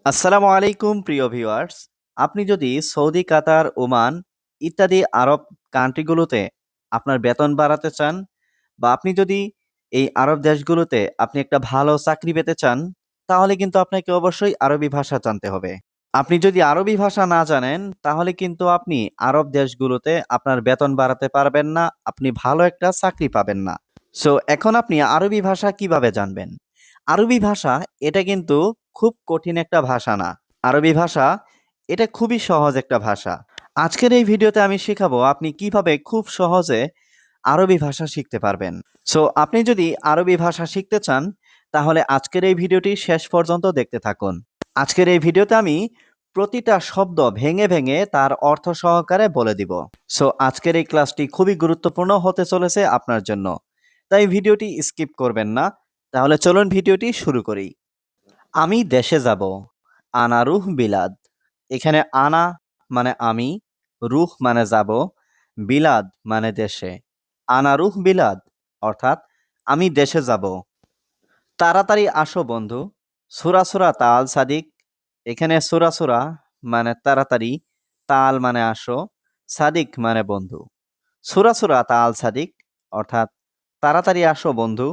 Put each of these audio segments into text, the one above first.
আসসালামু আলাইকুম প্রিয় ভিউয়ার্স। আপনি যদি সৌদি, কাতার, ওমান ইত্যাদি আরব কান্ট্রিগুলোতে আপনার বেতন বাড়াতে চান বা আপনি যদি এই আরব দেশগুলোতে আপনি একটা ভালো চাকরি পেতে চান, তাহলে কিন্তু আপনাকে অবশ্যই আরবি ভাষা জানতে হবে। আপনি যদি আরবি ভাষা না জানেন, তাহলে কিন্তু আপনি আরব দেশগুলোতে আপনার বেতন বাড়াতে পারবেন না, আপনি ভালো একটা চাকরি পাবেন না। সো এখন আপনি আরবি ভাষা কিভাবে জানবেন? আরবি ভাষা এটা কিন্তু খুব কঠিন একটা ভাষা না। আরবি ভাষা এটা খুবই সহজ একটা ভাষা। আজকের এই ভিডিওতে আমি শেখাবো আপনি কিভাবে খুব সহজে আরবি ভাষা শিখতে পারবেন। সো আপনি যদি আরবি ভাষা শিখতে চান, তাহলে আজকের এই ভিডিওটি শেষ পর্যন্ত দেখতে থাকুন। আজকের এই ভিডিওতে আমি প্রতিটা শব্দ ভেঙে ভেঙে তার অর্থ সহকারে বলে দিব। সো আজকের এই ক্লাসটি খুবই গুরুত্বপূর্ণ হতে চলেছে আপনার জন্য। তাই ভিডিওটি স্কিপ করবেন না। তাহলে চলুন ভিডিওটি শুরু করি। আমি দেশে যাব। আনা রুহ বিলাদ। এখানে আনা মানে আমি, রুহ মানে যাব, বিলাদ মানে দেশে। আনা রুহ বিলাদ অর্থাৎ আমি দেশে যাব। তাড়াতাড়ি আসো বন্ধু। সুরা সুরা তাল সাদিক। এখানে সুরা সুরা মানে তাড়াতাড়ি, তাল মানে আসো, সাদিক মানে বন্ধু। সুরা সুরা তাল সাদিক অর্থাৎ তাড়াতাড়ি আসো বন্ধু।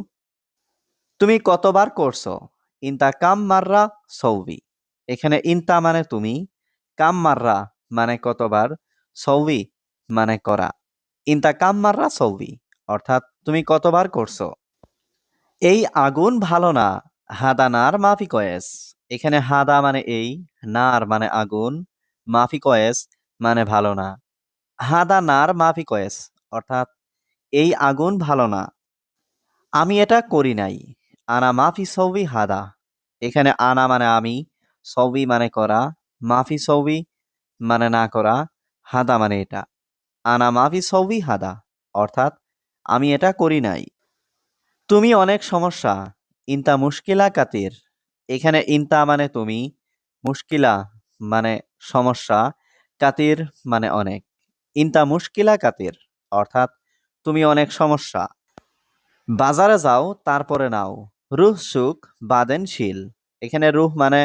তুমি কতবার করছো? ইনতা কাম মাররা সৌবি। এখানে ইনতা মানে তুমি, কাম মাররা মানে কতবার, সৌবি মানে করা। ইনতা কাম মাররা সৌবি অর্থাৎ তুমি কতবার করছো। এই আগুন ভালো না। হাদা নার মাফি কয়েস। এখানে হাদা মানে এই, নার মানে আগুন, মাফি কয়েস মানে ভালো না। হাদা নার মাফি কয়েস অর্থাৎ এই আগুন ভালো না। আমি এটা করি নাই। আনা মাফি সৌবি হাদা। এখানে আনা মানে আমি, সৌবি মানে করা, মাফি সৌবি মানে না করা, হাদা মানে এটা। আনা মাফি সৌবি হাদা অর্থাৎ আমি এটা করি নাই। তুমি অনেক সমস্যা। ইনতা মুশকিলা কাতির। এখানে ইনতা মানে তুমি, মুশকিলা মানে সমস্যা, কাতির মানে অনেক। ইনতা মুশকিলা কাতির অর্থাৎ তুমি অনেক সমস্যা। বাজারে যাও তারপরে নাও। রুহ সুক বাদেন শিল। এখানে রুহ মানে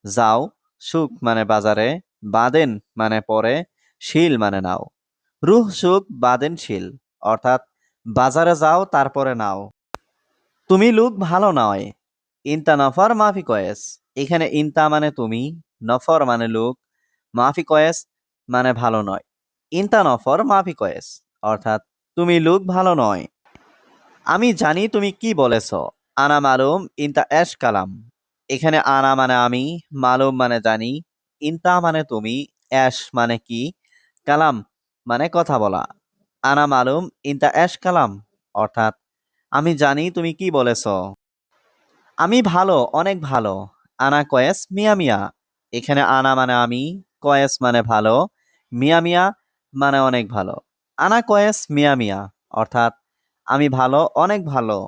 যাও, সুক মানে বাজারে, বাদেন মানে পরে, শিল মানে নাও। রুহ সুক বাদেন শিল অর্থাৎ বাজারে যাও তারপরে নাও। তুমি লোক ভালো নয়। ইনতা নফর মাফি কয়েস। এখানে ইনতা মানে তুমি, নফর মানে লোক, মাফি কয়েস মানে ভালো নয়। ইনতা নফর মাফি কয়েস অর্থাৎ তুমি লোক ভালো নয়। আমি জানি তুমি কি বলেছ। আনা মালুম ইনতা এশ কালাম। এখানে আনা মানে আমি, মালুম মানে জানি, ইনতা মানে তুমি, এশ মানে কি, কালাম মানে কথা বলা। আনা মালুম ইনতা এশ কালাম অর্থাৎ আমি জানি তুমি কি বলেছ। আমি ভালো, অনেক ভালো। আনা কয়েস মিয়া মিয়া। এখানে আনা মানে আমি, কয়েস মানে ভালো, মিয়া মিয়া মানে অনেক ভালো। আনা কয়েস মিয়া মিয়া অর্থাৎ আমি ভালো, অনেক ভালো।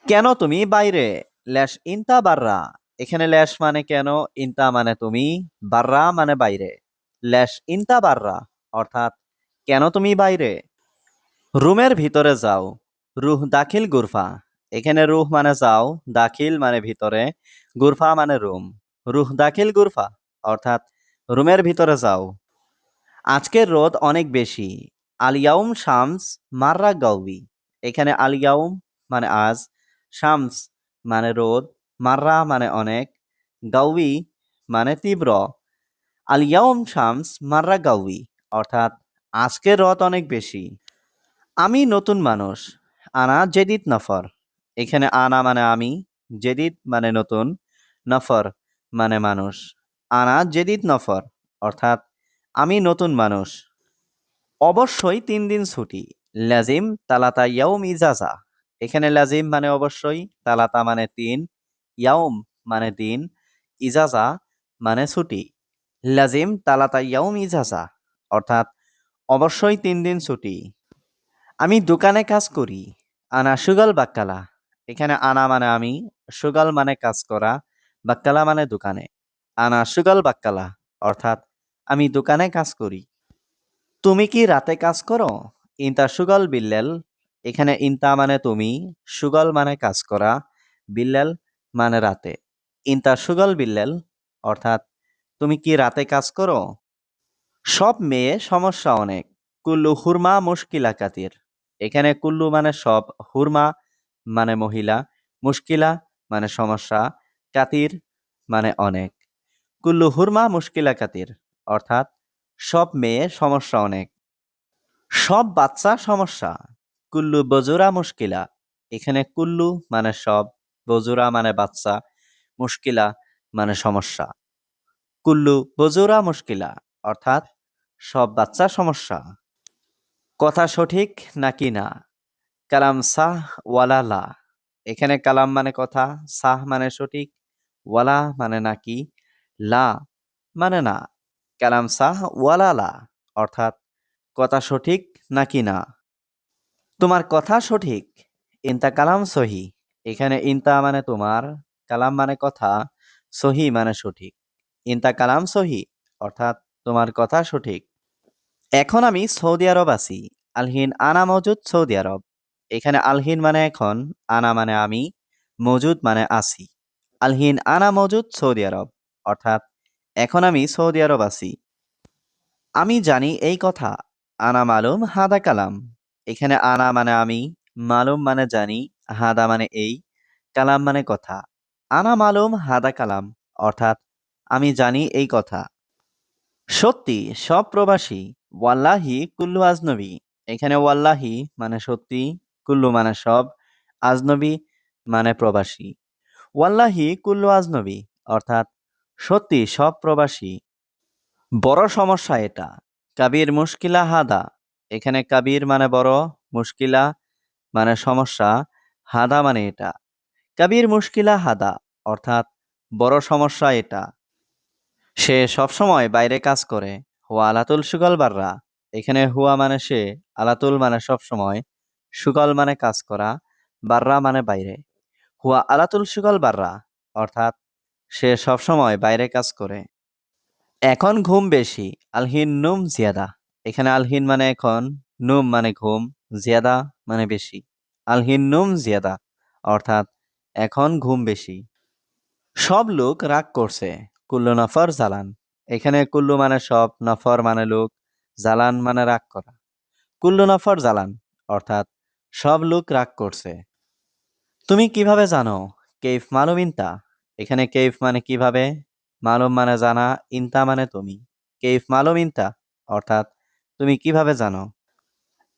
কেন তুমি বাইরে? ল্যাশ ইনতা বাররা। এখানে ল্যাশ মানে কেন, ইনতা মানে তুমি, বাররা মানে বাইরে। ল্যাশ ইনতা বাররা অর্থাৎ কেন তুমি বাইরে? রুমের ভিতরে যাও। রুহ দাখিল গুরফা। এখানে রুহ মানে যাও, দাখিল মানে ভিতরে, গুরফা মানে রুম। রুহ দাখিল গুরফা অর্থাৎ রুমের ভিতরে যাও। আজকের রোদ অনেক বেশি। আলিয়াউম শামস মাররা গাউবি। এখানে আলিয়াউম মানে আজ, শামস মানে রোদ, মাররা মানে অনেক, গাউবি মানে তীব্র। আলিয়াউম শামস মাররা গাউবি অর্থাৎ আজকের রোদ অনেক বেশি। আমি নতুন মানুষ। আনা জেদিদ নফর। এখানে আনা মানে আমি, জেদিদ মানে নতুন, নফর মানে মানুষ। আনা জেদিদ নফর অর্থাৎ আমি নতুন মানুষ। অবশ্যই ৩ দিন ছুটি। লাজিম তালাতা ইয়াউম ইজাজা। এখানে লাজিম মানে অবশ্যই, তালাতা মানে ৩, ইয়াউম মানে দিন, ইজাজা মানে ছুটি। লাজিম তালাতা ইয়াউম ইজাজা অর্থাৎ অবশ্যই ৩ দিন ছুটি। আমি দোকানে কাজ করি। আনা সুগাল বাক্কালা। এখানে আনা মানে আমি, সুগাল মানে কাজ করা, বাক্কালা মানে দোকানে। আনা সুগাল বাক্কালা অর্থাৎ আমি দোকানে কাজ করি। তুমি কি রাতে কাজ করো? ইনতা সুগাল বিল্লেল। এখানে ইনতা মানে তুমি, সুগাল মানে কাজ করা, বিল্লেল মানে রাতে। ইনতা সুগাল বিল্লেল অর্থাৎ তুমি কি রাতে কাজ করো? সব মেয়ে সমস্যা অনেক। কুল্লু হুরমা মুশকিলা কাতির। এখানে কুল্লু মানে সব, হুরমা মানে মহিলা, মুশকিলা মানে সমস্যা, কাতির মানে অনেক। কুল্লু হুরমা মুশকিলা কাতির অর্থাৎ সব মেয়ে সমস্যা অনেক। সব বাচ্চা সমস্যা। কুল্লু বজুরা মুশকিলা। এখানে কুল্লু মানে সব, বজুরা মানে বাচ্চা, মুশকিলা মানে সমস্যা। কুল্লু বজুরা মুশকিলা অর্থাৎ সব বাচ্চা সমস্যা। কথা সঠিক নাকি না? কালাম সাহ ওয়ালা লা। এখানে কালাম মানে কথা, সাহ মানে সঠিক, ওয়ালা মানে নাকি, লা মানে না। কালাম সাহ ওয়ালা লা অর্থাৎ কথা সঠিক নাকি না। তোমার কথা সঠিক। ইনতা কালাম সহি। এখানে ইনতা মানে তোমার, কালাম মানে কথা, সহি মানে সঠিক। ইনতা কালাম সহি অর্থাৎ তোমার কথা সঠিক। এখন আমি সৌদি আরব আছি। আলহিন আনা মজুদ সৌদি আরব। এখানে আলহিন মানে এখন, আনা মানে আমি, মজুদ মানে আছি। আলহিন আনা মজুদ সৌদি আরব অর্থাৎ এখন আমি সৌদি আরব আছি। আমি জানি এই কথা। আনা মালুম হাদা কালাম। এখানে আনা মানে আমি, মালুম মানে জানি, হাদা মানে এই, কালাম মানে কথা। আনা মালুম হাদা কালাম অর্থাৎ আমি জানি এই কথা। সত্যি সব প্রবাসী। ওয়াল্লাহি কুল্লু আজনবী। এখানে ওয়াল্লাহি মানে সত্যি, কুল্লু মানে সব, আজনবী মানে প্রবাসী। ওয়াল্লাহি কুল্লু আজনবী অর্থাৎ সত্যি সব প্রবাসী। বড় সমস্যা এটা। কাবির মুশকিলা হাদা। এখানে কাবির মানে বড়, মুশকিলা মানে সমস্যা, হাদা মানে এটা। কাবির মুশকিলা হাদা অর্থাৎ বড় সমস্যা এটা। সে সবসময় বাইরে কাজ করে। হুয়া আলাতুল সুগল বাররা। এখানে হুয়া মানে সে, আলাতুল মানে সবসময়, সুগল মানে কাজ করা, বাররা মানে বাইরে। হুয়া আলাতুল সুগল বাররা অর্থাৎ সে সবসময় বাইরে কাজ করে। এখন ঘুম বেশি। আলহিন নুম জিয়াদা। এখানে আলহিন মানে এখন, নুম মানে ঘুম, জিয়াদা মানে বেশি। আলহিন নুম জিয়াদা অর্থাৎ এখন ঘুম বেশি। সব লোক রাগ করছে। কুল্লু নফর জালান। এখানে কুল্লু মানে সব, নফর মানে লোক, জালান মানে রাগ করা। কুল্লু নফর জালান অর্থাৎ সব লোক রাগ করছে। তুমি কিভাবে জানো? কেইফ মালুম ইনতা। এখানে কেইফ মানে কিভাবে, মালুম মানে জানা, ইনতা মানে তুমি। কেইফ মালুম ইনতা অর্থাৎ তুমি কিভাবে জানো?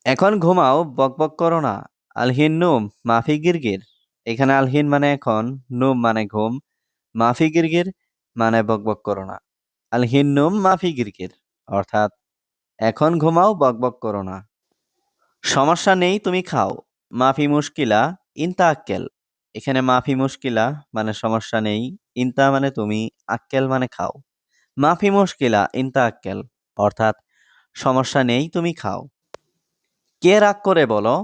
এখন ঘুমাও, বকবক করো না। আলহিন নুম মাফি গিরগির। এখানে আলহিন মানে এখন, নুম মানে ঘুম, মাফি গিরগির মানে বকবক করো না। আলহিন নুম মাফি গিরগির অর্থাৎ এখন ঘুমাও, বকবক করো না। সমস্যা নেই তুমি খাও। মাফি মুশকিলা ইনতা আক্কেল। এখানে মাফি মুশকিলা মানে সমস্যা নেই, ইনতা মানে তুমি, আক্কেল মানে খাও। মাফি মুশকিলা ইনতা আক্কেল অর্থাৎ সমস্যা নেই তুমি খাও। কে রাগ করে বলো?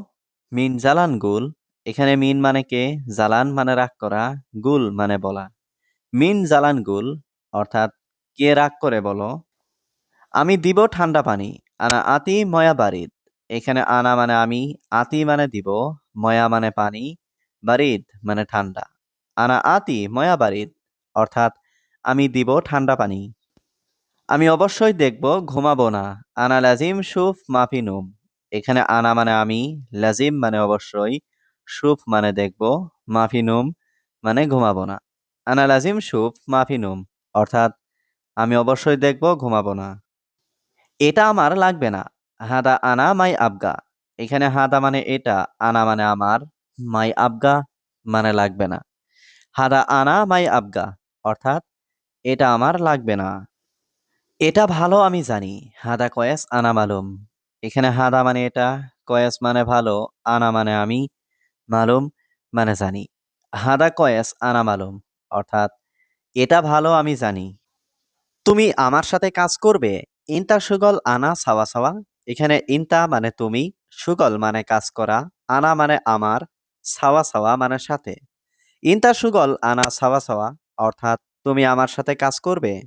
মিন জালান গুল। এখানে মিন মানে কে, জালান মানে রাগ করা, গুল মানে বলা। মিন জালান গুল অর্থাৎ কে রাগ করে বলো? আমি দিব ঠান্ডা পানি। আনা আতি ময়া বারিদ। এখানে আনা মানে আমি, আতি মানে দিব, ময়া মানে পানি, বারিদ মানে ঠান্ডা। আনা আতি ময়া বারিদ অর্থাৎ আমি দিব ঠান্ডা পানি। আমি অবশ্যই দেখব, ঘুমাবো না। আনা লাজিম শুফ মাফি নুম। এখানে আনা মানে আমি, লাজিম মানে অবশ্যই, শুফ মানে দেখব, মাফি নুম মানে ঘুমাবো না। আনা লাজিম শুফ মাফি নুম অর্থাৎ আমি অবশ্যই দেখব, ঘুমাবো না। এটা আমার লাগবে না। হাদা আনা মাই আবগা। এখানে হাদা মানে এটা, আনা মানে আমার, মাই আবগা মানে লাগবে না। হাদা আনা মাই আবগা অর্থাৎ এটা আমার লাগবে না। এটা ভালো আমি জানি। হাদা কয়েস আনা মালুম। এখানে হাদা মানে এটা, কয়েস মানে ভালো, আনা মানে আমি, মালুম মানে জানি। হাদা কয়েস আনা মালুম অর্থাৎ এটা ভালো আমি জানি। তুমি আমার সাথে কাজ করবে? ইনতা সুগল আনা সাওয়া সাওয়া। এখানে ইনতা মানে তুমি, সুগল মানে কাজ করা, আনা মানে আমার, সাওয়া সাওয়া মানে সাথে। ইনতা সুগল আনা সাওয়া সাওয়া অর্থাৎ তুমি আমার সাথে কাজ করবে?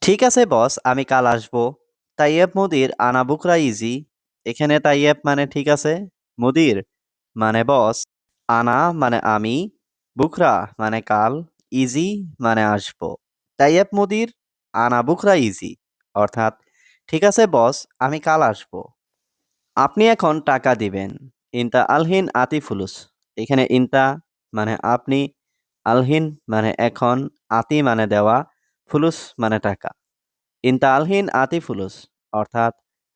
ঠিক আছে বস, আমি কাল আসবো। তাইয়েব মুদির আনা বুকরা ইজি। এখানে তাইয়েব মানে ঠিক আছে, মুদির মানে বস, আনা মানে আমি, বুকরা মানে কাল, ইজি মানে আসবো। তাইয়েব মুদির, আনা বুকরা ইজি। অর্থাৎ ঠিক আছে বস, আমি কাল আসবো। আপনি এখন টাকা দিবেন। ইনতা আলহিন আতি ফুলুস। এখানে ইনতা মানে আপনি, আলহিন মানে এখন, আতি মানে দেওয়া, ফুলুস মানে টাকা। ইনতা আলহিন আতি ফুলুস অর্থাৎ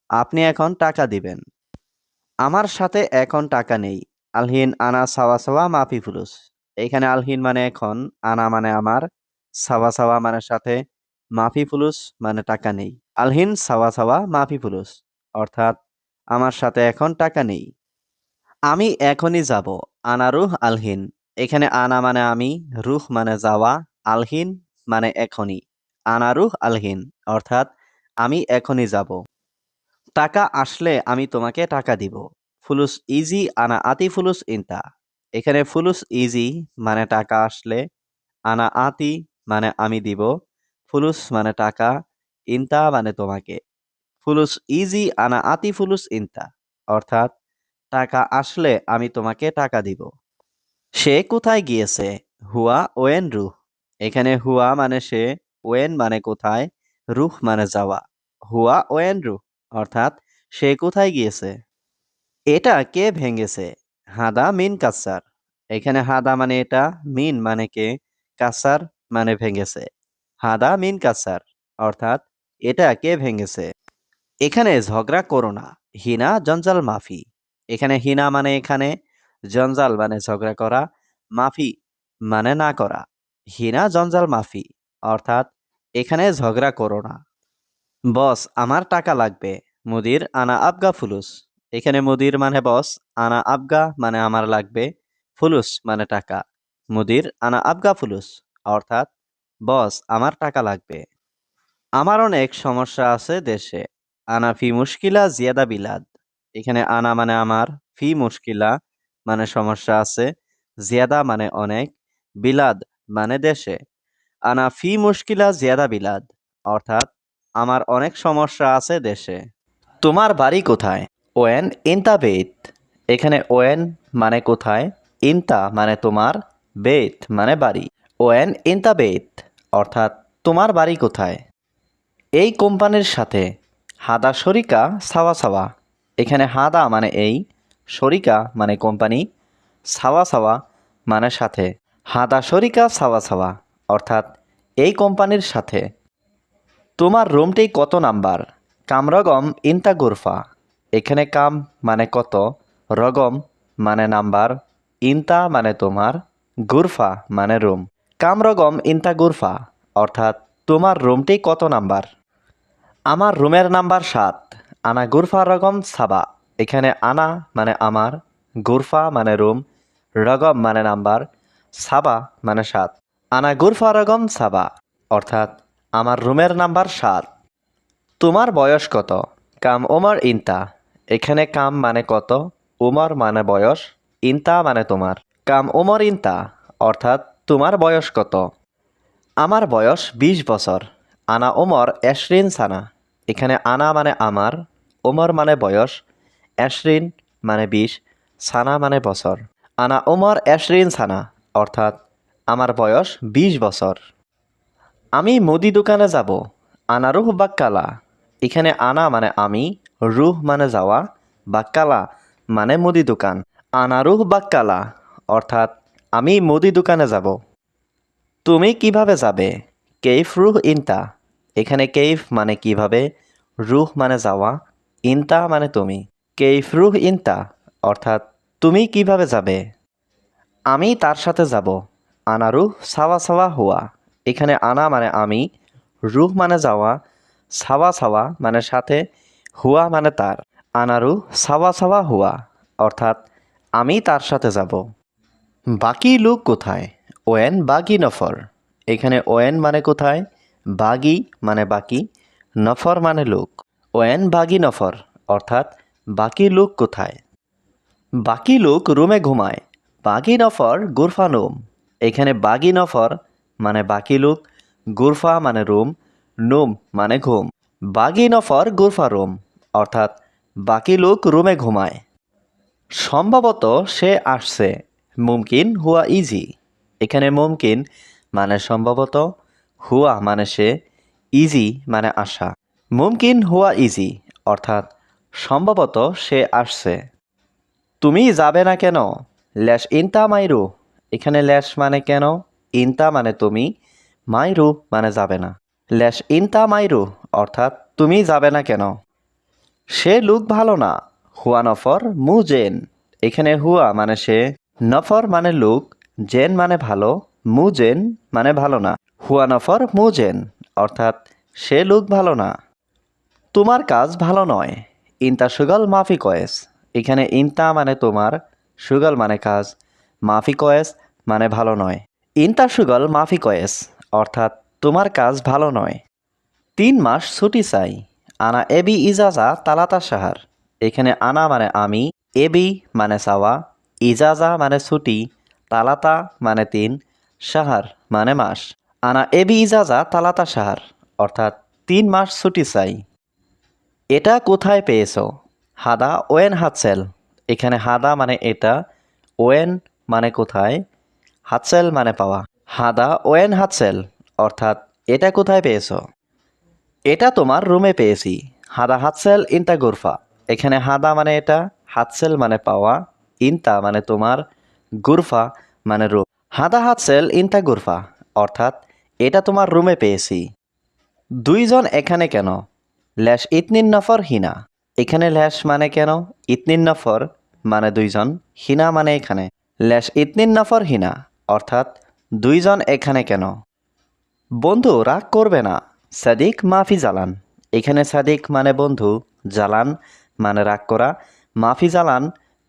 আপনি এখন টাকা দিবেন। আমার সাথে এখন টাকা নেই। আলহিন আনা সাওয়া সাওয়া মাফি ফুলুস। এখানে আলহিন মানে এখন, আনা মানে আমার, সাওয়া সাওয়া মানে সাথে, মাফি ফুলুস মানে টাকা নেই। আলহিন সাওয়া সাওয়া মাফি ফুলুস অর্থাৎ আমার সাথে এখন টাকা নেই। আমি এখনই যাব। আনা রুহ আলহিন। এখানে আনা মানে আমি, রুহ মানে যাওয়া, আলহিন মানে এখনই। আনা রুহ আলহিন অর্থাৎ আমি এখনই যাব। টাকা আসলে আমি তোমাকে টাকা দিব। ফুলুস ইজি আনা আতি ফুলুস ইনতা। এখানে ফুলুস ইজি মানে টাকা আসলে, আনা আতি মানে আমি দিব, ফুলুস মানে টাকা, ইনতা মানে তোমাকে। ফুলুস ইজি আনা আতি ফুলুস ইনতা অর্থাৎ টাকা আসলে আমি তোমাকে টাকা দিব। সে কোথায় গিয়েছে? হুয়া ওয়েন রুহ। এখানে হুয়া মানে সে, ওয়েন মানে কোথায়, রুহ মানে যাওয়া। হুয়া ওয়েন রুহ অর্থাৎ সে কোথায় গিয়েছে। এটা কে ভেঙেছে? হাদা মিন কাসার। এখানে হাদা মানে এটা, মিন মানে কে, কাসার মানে ভেঙেছে। হাদা মিন কাসার অর্থাৎ এটা কে ভেঙেছে। এখানে ঝগড়া করো না। হিনা জঞ্জাল মাফি। এখানে হিনা মানে এখানে, জঞ্জাল মানে ঝগড়া করা, মাফি মানে না করা। হিনা জঞ্জাল মাফি অর্থাৎ এখানে ঝগড়া করো না। বস আমার টাকা লাগবে। মুদির আনা আবগা ফুলুস। এখানে মুদির মানে বস, আনা আবগা মানে আমার লাগবে, ফুলুস মানে টাকা। মুদির আনা আবগা ফুলুস অর্থাৎ বস আমার টাকা লাগবে। আমার অনেক সমস্যা আছে দেশে। আনা ফি মুশকিলা জিয়াদা বিলাদ। এখানে আনা মানে আমার, ফি মুশকিলা মানে সমস্যা আছে, জিয়াদা মানে অনেক, বিলাদ মানে দেশে। আনা ফি মুশকিলা জিয়াদা বিলাদ অর্থাৎ আমার অনেক সমস্যা আছে দেশে। তোমার বাড়ি কোথায়? ওয়েন ইনতা বেত। এখানে ওয়েন মানে কোথায়, ইনতা মানে তোমার, বেত মানে বাড়ি। ওয়েন ইনতা বেত অর্থাৎ তোমার বাড়ি কোথায়। এই কোম্পানির সাথে হাদা শরিকা সাওয়া সাওয়া। এখানে হাদা মানে এই, শরিকা মানে কোম্পানি, সাওয়া সাওয়া মানে সাথে। হাদা শরিকা সাওয়া সাওয়া অর্থাৎ এই কোম্পানির সাথে। তোমার রুমটি কত নাম্বার? কাম রগম ইনতা গুরফা। এখানে কাম মানে কত, রগম মানে নাম্বার, ইনতা মানে তোমার, গুরফা মানে রুম। কাম রগম ইনতা গুরফা অর্থাৎ তোমার রুমটি কত নাম্বার। আমার রুমের নাম্বার 7। আনা গুরফা রগম সাবা। এখানে আনা মানে আমার, গুরফা মানে রুম, রগম মানে নাম্বার, সাবা মানে 7। আনা গুরফা রগম সাবা অর্থাৎ আমার রুমের নাম্বার 7। তোমার বয়স কত? কাম ওমর ইনতা। এখানে কাম মানে কত, উমর মানে বয়স, ইনতা মানে তোমার। কাম ওমর ইনতা অর্থাৎ তোমার বয়স কত। আমার বয়স 20 বছর। আনা ওমর এশরিন সানা। এখানে আনা মানে আমার, ওমর মানে বয়স, এশরিন মানে 20, সানা মানে বছর। আনা ওমর এশরিন সানা অর্থাৎ আমার বয়স 20 বছর। আমি মুদি দোকানে যাব। আনা রুহ বাক্কালা। এখানে আনা মানে আমি, রুহ মানে যাওয়া, বাক্কালা মানে মুদি দোকান। আনা রুহ বাক্কালা অর্থাৎ আমি মুদি দোকানে যাব। তুমি কিভাবে যাবে? কেইফ রুহ ইনতা। এখানে কেইফ মানে কিভাবে, রুহ মানে যাওয়া, ইনতা মানে তুমি। কেইফ রুহ ইনতা অর্থাৎ তুমি কিভাবে যাবে। আমি তার সাথে যাব। আনা রুহ সাওয়া সাওয়া হুয়া। এখানে আনা মানে আমি, রুহ মানে যাওয়া, সাওয়া সাওয়া মানে সাথে, হুয়া মানে তার। আনা রুহ সাওয়া সাওয়া হুয়া অর্থাৎ আমি তার সাথে যাব। বাকি লোক কোথায়? ওয়েন বাগি নফর। এখানে ওয়েন মানে কোথায়, বাগি মানে বাকি, নফর মানে লোক। ওয়েন বাগি নফর অর্থাৎ বাকি লোক কোথায়। বাকি লোক রুমে ঘুমায়। বাগি নফর গুরফা নোম। এখানে বাগি নফর মানে বাকি লোক, গুরফা মানে রুম, নোম মানে ঘুম। বাগি নফর গুরফা রুম অর্থাৎ বাকি লোক রুমে ঘুমায়। সম্ভবত সে আসছে। মুমকিন হুয়া ইজি। এখানে মুমকিন মানে সম্ভবত, হুয়া মানে সে, ইজি মানে আসা। মুমকিন হুয়া ইজি অর্থাৎ সম্ভবত সে আসছে। তুমি যাবে না কেন? ল্যাশ ইনতা মাইরু। এখানে ল্যাশ মানে কেন, ইনতা মানে তুমি, মাইরু মানে যাবে না। ল্যাশ ইনতা মাইরু অর্থাৎ তুমি যাবে না কেন? সে লোক ভালো না। হুয়া নফর মু জেন। এখানে হুয়া মানে সে, নফর মানে লোক, জেন মানে ভালো, মু জেন মানে ভালো না। হুয়া নফর মু জেন অর্থাৎ সে লোক ভালো না। তোমার কাজ ভালো নয়। ইনতা সুগল মাফি কয়েস। এখানে ইনতা মানে তোমার, সুগল মানে কাজ, মাফি কয়েস মানে ভালো নয়। ইনতা সুগল মাফি কয়েস অর্থাৎ তোমার কাজ ভালো নয়। 3 মাস ছুটি চাই। আনা এবি ইজাজা তালাতা সাহার। এখানে আনা মানে আমি, এবি মানে চাওয়া, ইজাজা মানে ছুটি, তালাতা মানে 3, সাহার মানে মাস। আনা এবি ইজাজা তালাতা সাহার অর্থাৎ 3 মাস ছুটি চাই। এটা কোথায় পেয়েছ? হাদা ওয়েন হাতসেল। এখানে হাদা মানে এটা, ওয়েন মানে কোথায়, হাতসেল মানে পাওয়া। হাদা ওয়েন হাতসেল অর্থাৎ এটা কোথায় পেয়েছ? এটা তোমার রুমে পেয়েছি। হাদা হাতসেল ইনতা গুরফা। এখানে হাদা মানে এটা, হাতসেল মানে পাওয়া, ইনতা মানে তোমার, গুরফা মানে রুম। হাদা হাতসেল ইনতা গুরফা অর্থাৎ এটা তোমার রুমে পেয়েছি। 2জন এখানে কেন? ল্যাশ ইতনিন নফর হিনা। এখানে ল্যাশ মানে কেন, ইতনিন নফর মানে 2জন, হিনা মানে এখানে। ল্যাশ ইতনিন নফর হিনা অর্থাৎ 2জন এখানে কেন? বন্ধু রাগ করবে না। সাদিক মাফি জালান। এখানে সাদিক মানে বন্ধু, জালান মানে রাগ করা, মাফি জালান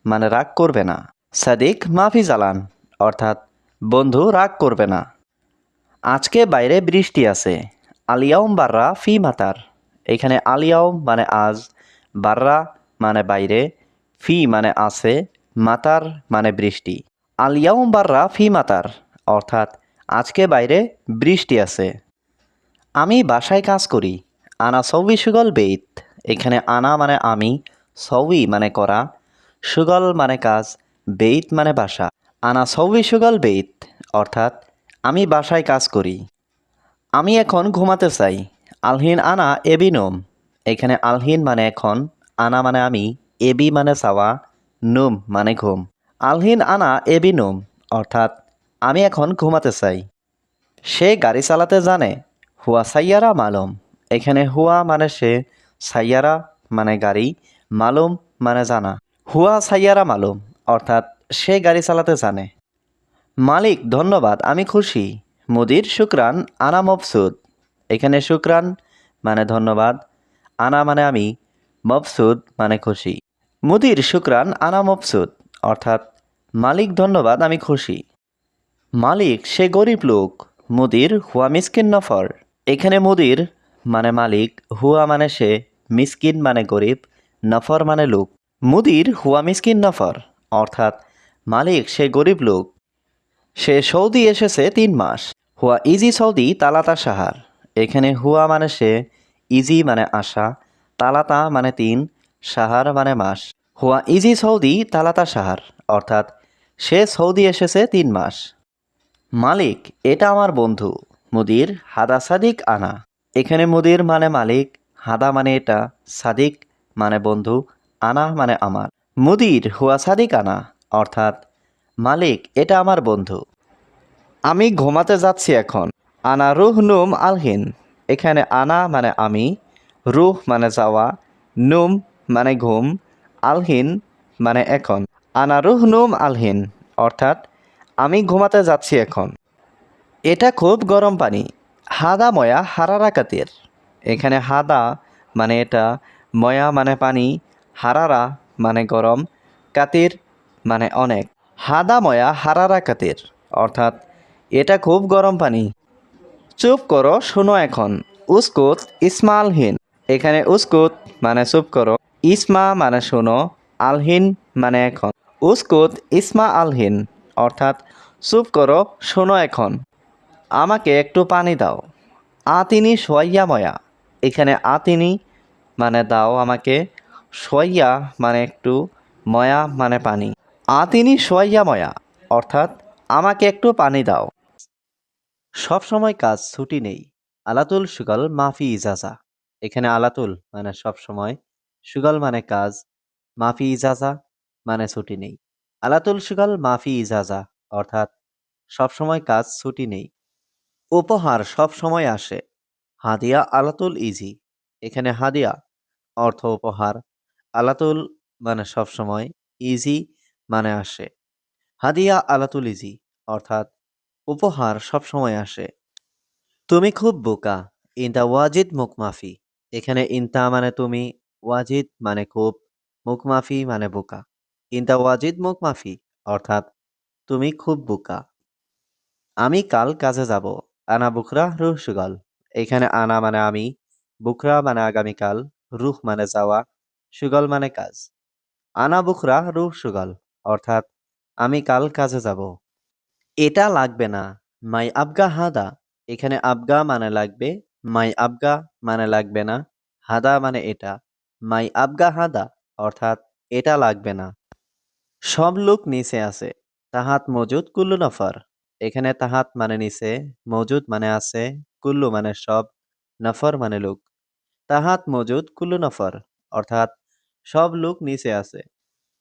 মানে রাগ করবে না। সাদিক মাফি জালান অর্থাৎ বন্ধু রাগ করবে না। আজকে বাইরে বৃষ্টি আছে। আলিয়াউম বাররা ফি মাতার। এখানে আলিয়াউম মানে আজ, বাররা মানে বাইরে, ফি মানে আছে, মাতার মানে বৃষ্টি। আলিয়াউম বাররা ফি মাতার অর্থাৎ আজকে বাইরে বৃষ্টি আছে। আমি বাসায় কাজ করি। আনা সৌবি সুগল বেইত। এখানে আনা মানে আমি, সৌবি মানে করা, সুগল মানে কাজ, বেইত মানে বাসা। আনা সৌবি সুগল বেইত অর্থাৎ আমি বাসায় কাজ করি। আমি এখন ঘুমাতে চাই। আলহিন আনা এবি নোম। এখানে আলহিন মানে এখন, আনা মানে আমি, এবি মানে চাওয়া, নুম মানে ঘুম। আলহিন আনা এবি নোম অর্থাৎ আমি এখন ঘুমাতে চাই। সে গাড়ি চালাতে জানে। হুয়া সাইয়ারা মালুম। এখানে হুয়া মানে সে, সাইয়ারা মানে গাড়ি, মালুম মানে জানা। হুয়া সাইয়ারা মালুম অর্থাৎ সে গাড়ি চালাতে জানে। মালিক ধন্যবাদ, আমি খুশি। মুদির শুক্রান আনা মবসুদ। এখানে শুক্রান মানে ধন্যবাদ, আনা মানে আমি, মবসুদ মানে খুশি। মুদির শুক্রান আনা মবসুদ অর্থাৎ মালিক ধন্যবাদ, আমি খুশি। মালিক সে গরিব লোক। মুদির হুয়া মিসকিন নফর। এখানে মুদির মানে মালিক, হুয়া মানে সে, মিসকিন মানে গরিব, নফর মানে লোক। মুদির হুয়া মিসকিন নফর অর্থাৎ মালিক সে গরিব লোক। সে সৌদি এসেছে 3 মাস। হুয়া ইজি সৌদি তালাতা সাহার। এখানে হুয়া মানে সে, ইজি মানে আসা, তালাতা মানে 3, সাহার মানে মাস। হুয়া ইজি সৌদি তালাতা সাহার অর্থাৎ সে সৌদি এসেছে 3 মাস। মালিক এটা আমার বন্ধু। মুদির হাদা সাদিক আনা। এখানে মুদির মানে মালিক, হাদা মানে এটা, সাদিক মানে বন্ধু, আনা মানে আমার। মুদির হুয়া সাদিক আনা অর্থাৎ মালিক এটা আমার বন্ধু। আমি ঘুমাতে যাচ্ছি এখন। আনা রুহ নুম আলহিন। এখানে আনা মানে আমি, রুহ মানে যাওয়া, নুম মানে ঘুম, আলহিন মানে এখন। আনা রুহ নুম আলহিন অর্থাৎ আমি ঘুমাতে যাচ্ছি এখন। এটা খুব গরম পানি। হাদা ময়া হারারা কাতির। এখানে হাদা মানে এটা, ময়া মানে পানি, হারারা মানে গরম, কাতির মানে অনেক। হাদা ময়া হারারা কাতির অর্থাৎ এটা খুব গরম পানি। চুপ করো, শোনো এখন। উস্কুত ইসমা আলহিন। এখানে উস্কুত মানে চুপ করো, ইসমা মানে শোনো, আলহিন মানে এখন। উস্কুত ইসমা আলহিন অর্থাৎ চুপ করো, শোনো এখন। আমাকে একটু পানি দাও। আতিনি সোয়াইয়া ময়া। এখানে আতিনি মানে দাও আমাকে, সোয়াইয়া মানে একটু, ময়া মানে পানি। আতিনি সোয়াইয়া ময়া অর্থাৎ আমাকে একটু পানি দাও। সব সময় কাজ ছুটি নেই। আলাতুল শুগল মাফি ইজাজা। এখানে আলাতুল মানে সব সময়, শুগল মানে কাজ, মাফি ইজাজা মানে ছুটি নেই। আলাতুল শুগল মাফি ইজাজা অর্থাৎ সব সময় কাজ ছুটি নেই। উপহার সব সময় আসে। হাদিয়া আলাতুল ইজি। এখানে হাদিয়া অর্থ উপহার, আলাতুল মানে সব সময়, ইজি মানে আসে। হাদিয়া আলাতুল ইজি অর্থাৎ উপহার সব সময় আসে। তুমি খুব বোকা। ইনতা ওয়াজিদ মুকমাফি। এখানে ইনতা মানে তুমি, ওয়াজিদ মানে খুব, মুকমাফি মানে বোকা। ইনতা ওয়াজিদ মুকমাফি অর্থাৎ তুমি খুব বোকা। আমি কাল কাজে যাব। আনা বুকরা রুহ সুগল। এখানে আনা মানে আমি, বুকরা মানে আগামীকাল, রুহ মানে যাওয়া, সুগল মানে কাজ। আনা বুকরা রুহ সুগল অর্থাৎ আমি কাল কাজে যাব। এটা লাগবে না। মাই আবগা হাদা। এখানে আবগা মানে লাগবে, মাই আবগা মানে লাগবে না, হাদা মানে এটা। মাই আবগা হাদা অর্থাৎ এটা লাগবে না। সব লোক নিচে আছে। তাহাত মজুদ কুল্লু নফর। এখানে তাহাত মানে নিচে, মজুদ মানে আছে, কুল্লু মানে সব, নফর মানে লোক। তাহাত মজুদ কুল্লু নফর অর্থাৎ সব লোক নিচে আছে।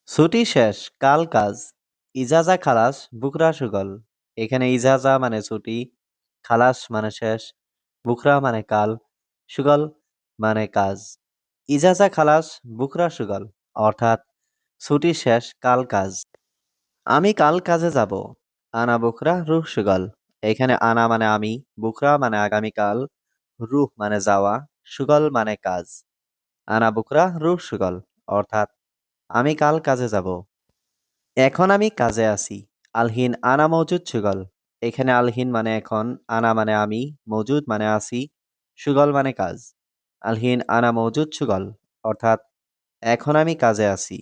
ছুটি শেষ, কাল কাজ। ইজাজা খালাস বুকরা সুগল। এখানে ইজাজা মানে ছুটি, খালাস মানে শেষ, বুকরা মানে কাল, সুগল মানে কাজ। ইজাজা খালাস বুকরা সুগল অর্থাৎ ছুটি শেষ, কাল কাজ। আমি কাল কাজে যাব। আনা বুকরা রুহ সুগল। এখানে আনা মানে আমি, বুকরা মানে আগামীকাল, রুহ মানে যাওয়া, সুগল মানে কাজ। আনা বুকরা রুহ সুগল অর্থাৎ আমি কাল কাজে যাব। এখন আমি কাজে আছি। আলহিন আনা মজুদ সুগল। এখানে আলহিন মানে এখন, আনা মানে আমি, মজুদ মানে আছি, সুগল মানে কাজ। আলহিন আনা মজুদ সুগল অর্থাৎ এখন আমি কাজে আছি।